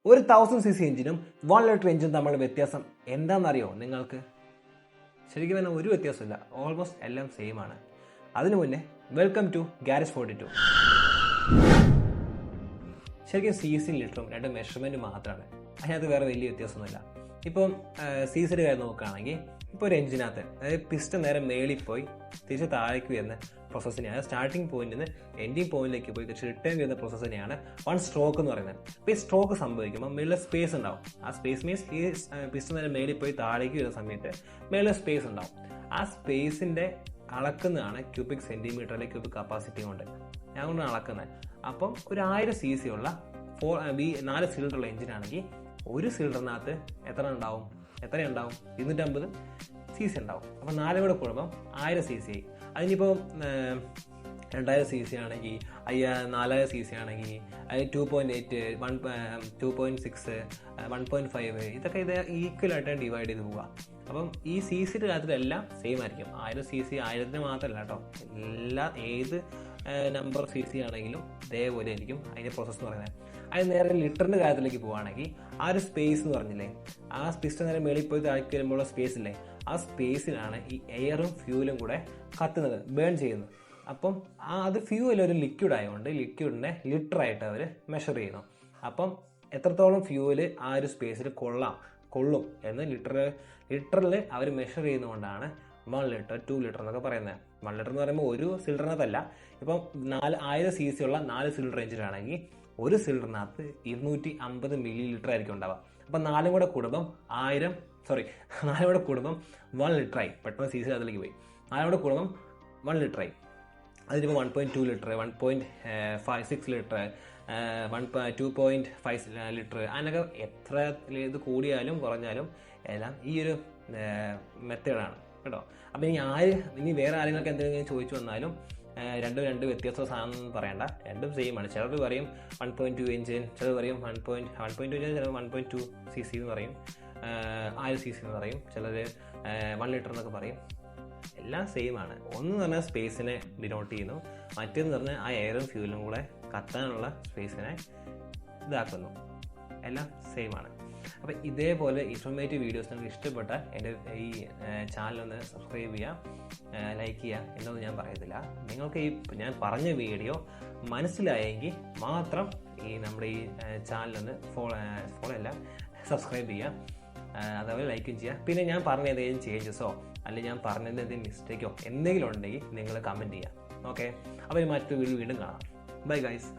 ഒരു 1000cc എഞ്ചിനും 1 litre എഞ്ചിനും തമ്മിലുള്ള വ്യത്യാസം എന്താണെന്നറിയോ നിങ്ങൾക്ക്? ശരിക്കും പറഞ്ഞാൽ ഒരു വ്യത്യാസമില്ല, ഓൾമോസ്റ്റ് എല്ലാം സെയിം ആണ്. അതിനു മുന്നേ വെൽക്കം ടു ഗാരേജ് 42. ശരിക്കും സി ലിറ്ററും രണ്ട് മെഷർമെൻറ്റ് മാത്രമാണ്, അതിനകത്ത് വേറെ വലിയ വ്യത്യാസമൊന്നുമില്ല. ഇപ്പം സി കാര്യം നോക്കുകയാണെങ്കിൽ ഇപ്പോൾ ഒരു എഞ്ചിനകത്ത് അതായത് പിസ്റ്റൺ നേരെ മേളിൽ പോയി തിരിച്ച് താഴേക്ക് വരുന്ന പ്രോസസ്സിനെയാണ് സ്റ്റാർട്ടിംഗ് പോയിന്റിൽ നിന്ന് എൻഡിങ് പോയിന്റിലേക്ക് പോയി തിരിച്ച് റിട്ടേൺ വരുന്ന പ്രോസസ്സിനെയാണ് വൺ സ്ട്രോക്ക് എന്ന് പറയുന്നത്. അപ്പോൾ ഈ സ്ട്രോക്ക് സംഭവിക്കുമ്പോൾ മേളിൽ സ്പേസ് ഉണ്ടാവും. ആ സ്പേസ് മീൻസ് ഈ പിസ്റ്റൺ നേരെ മേളിൽ പോയി താഴേക്ക് വരുന്ന സമയത്ത് മേളിൽ സ്പേസ് ഉണ്ടാവും. ആ സ്പേസിൻ്റെ അളക്കുന്നതാണ് ക്യൂബിക് സെൻറ്റിമീറ്റർ അല്ലെങ്കിൽ ക്യൂബിക് കപ്പാസിറ്റി കൊണ്ട് ഞാനൊന്ന് അളക്കുന്നത്. അപ്പം ഒരു 1000cc ഉള്ള 4 സിലിണ്ടറുള്ള എഞ്ചിനാണെങ്കിൽ ഒരു സിലിണ്ടറിനകത്ത് എത്രയുണ്ടാവും? 250cc ഉണ്ടാവും. അപ്പം 4 കൂടെ കൂടുമ്പം 1000cc ആയി. അതിനിപ്പോൾ 2000cc ആണെങ്കിൽ 4000cc ആണെങ്കിൽ അത് 2.8, 2.6, 1.5 ഇതൊക്കെ ഇത് ഈക്വലായിട്ട് ഡിവൈഡ് ചെയ്ത് പോവുക. അപ്പം ഈ സിയുടെ കാര്യത്തിലെല്ലാം സെയിം ആയിരിക്കും. 1000cc 1000 മാത്രമല്ല കേട്ടോ, ഏത് നമ്പർ cc ആണെങ്കിലും ഇതേപോലെ ആയിരിക്കും അതിൻ്റെ പ്രോസസ്സ് എന്ന് പറയുന്നത്. അതിന് നേരെ ലിറ്ററിൻ്റെ കാര്യത്തിലേക്ക് പോവുകയാണെങ്കിൽ ആ ഒരു സ്പേസ് എന്ന് പറഞ്ഞില്ലേ, ആ പിസ്റ്റൺ നേരെ മേളിൽ പോയി താഴേക്ക് വരുമ്പോഴുള്ള സ്പേസ് ഇല്ലേ, ആ സ്പേസിലാണ് ഈ എയറും ഫ്യൂലും കൂടെ കത്തുന്നത്, ബേൺ ചെയ്യുന്നത്. അപ്പം അത് ഫ്യൂവൽ ഒരു ലിക്വിഡ് ആയതുകൊണ്ട് ലിക്വിഡിനെ ലിറ്ററായിട്ട് അവർ മെഷർ ചെയ്യുന്നു. അപ്പം എത്രത്തോളം ഫ്യൂവൽ ആ ഒരു സ്പേസിൽ കൊള്ളും എന്ന് ലിറ്ററിൽ അവർ മെഷർ ചെയ്യുന്നതുകൊണ്ടാണ് 1 ലിറ്റർ 2 ലിറ്റർ എന്നൊക്കെ പറയുന്നത്. 1 ലിറ്റർ എന്ന് പറയുമ്പോൾ ഒരു സിലിണ്ടറിനകത്തല്ല. ഇപ്പം 1000cc ഉള്ള 4 സിലിണ്ടർ എഞ്ചിനാണെങ്കിൽ ഒരു സിലിണ്ടറിനകത്ത് 250 ml ആയിരിക്കും ഉണ്ടാവുക. അപ്പം 4 കൂടെ കൂടുമ്പം 1 ലിറ്ററായി. പെട്ടെന്ന് സി അതിലേക്ക് പോയി. 4 കൂടെ കൂടുമ്പം 1 ലിറ്ററായി. അതിനിപ്പോൾ 1.2 ലിറ്റർ, 1.6 ലിറ്റർ, 2.5 ലിറ്റർ, അതിനൊക്കെ എത്ര ഇത് കൂടിയാലും കുറഞ്ഞാലും എല്ലാം ഈ ഒരു മെത്തേഡാണ് കേട്ടോ. അപ്പം ഇനി വേറെ ആരെങ്കിലും എന്തെങ്കിലും ചോദിച്ചു വന്നാലും രണ്ട് വ്യത്യസ്ത സാധനം പറയണ്ട, രണ്ടും സെയിം ആണ്. ചിലർ പറയും 1.2 എഞ്ചിൻ, ചിലർ പറയും 1.2 എഞ്ചിൻ, ചിലർ 1.2cc എന്ന് പറയും, 1000cc എന്ന് പറയും, ചിലർ 1 ലിറ്റർ എന്നൊക്കെ പറയും. എല്ലാം സെയിം ആണ്. ഒന്ന് പറഞ്ഞാൽ സ്പേസിനെ ഡിനോട്ട് ചെയ്യുന്നു, മറ്റേന്ന് പറഞ്ഞാൽ ആ എയറും ഫ്യൂലും കൂടെ കത്താനുള്ള സ്പേസിനെ ഇതാക്കുന്നു. എല്ലാം സെയിം ആണ്. അപ്പോൾ ഇതേപോലെ ഇൻഫോർമേറ്റീവ് വീഡിയോസ് നിങ്ങൾക്ക് ഇഷ്ടപ്പെട്ടാൽ എൻ്റെ ഈ ചാനലൊന്ന് സബ്സ്ക്രൈബ് ചെയ്യുക, ലൈക്ക് ചെയ്യുക എന്നൊന്നും ഞാൻ പറയത്തില്ല. നിങ്ങൾക്ക് ഈ ഞാൻ പറഞ്ഞ വീഡിയോ മനസ്സിലായെങ്കിൽ മാത്രം നമ്മുടെ ഈ ചാനലൊന്ന് ഫോളോ അല്ല സബ്സ്ക്രൈബ് ചെയ്യുക, അതേപോലെ ലൈക്കും ചെയ്യുക. പിന്നെ ഞാൻ പറഞ്ഞ എന്തെങ്കിലും ചേഞ്ചസോ അല്ലെങ്കിൽ ഞാൻ പറഞ്ഞത് എന്തെങ്കിലും മിസ്റ്റേക്കോ എന്തെങ്കിലും ഉണ്ടെങ്കിൽ നിങ്ങൾ കമൻറ്റ് ചെയ്യുക. ഓക്കെ, അപ്പോൾ മറ്റൊരു വീഡിയോ വീണ്ടും കാണാം. Bye guys.